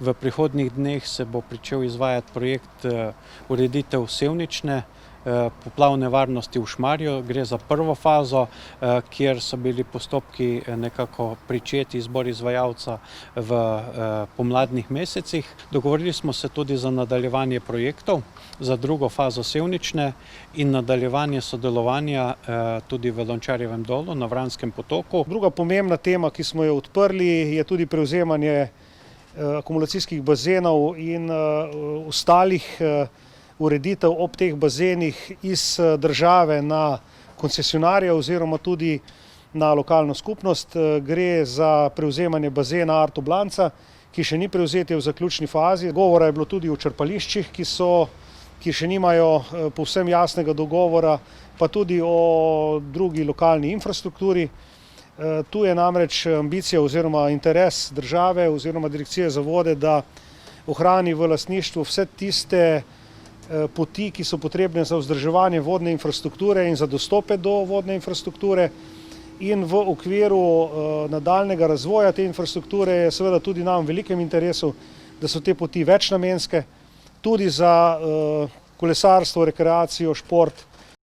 V prihodnjih dneh se bo pričel izvajati projekt ureditev sevnične poplavne varnosti v Šmarju. Gre za prvo fazo, kjer so bili postopki nekako pričeti, izbor izvajalca v pomladnih mesecih. Dogovorili smo se tudi za nadaljevanje projektov, za drugo fazo sevnične in nadaljevanje sodelovanja tudi v Lončarjevem dolu na Vranskem potoku. Druga pomembna tema, ki smo jo odprli, je tudi prevzemanje akumulacijskih bazenov in ostalih ureditev ob teh bazenih iz države na koncesionarja oziroma tudi na lokalno skupnost. Gre za prevzemanje bazena Arto Blanca, ki še ni prevzet, je v zaključni fazi. Govora je bilo tudi o črpališčih, ki še nimajo povsem jasnega dogovora, pa tudi o drugi lokalni infrastrukturi. Tu je namreč ambicija oziroma interes države oziroma Direkcije za vode, da ohrani v lastništvu vse tiste poti, ki so potrebne za vzdrževanje vodne infrastrukture in za dostope do vodne infrastrukture. In v okviru nadaljnega razvoja te infrastrukture je seveda tudi nam v velikem interesu, da so te poti večnamenske, tudi za kolesarstvo, rekreacijo, šport.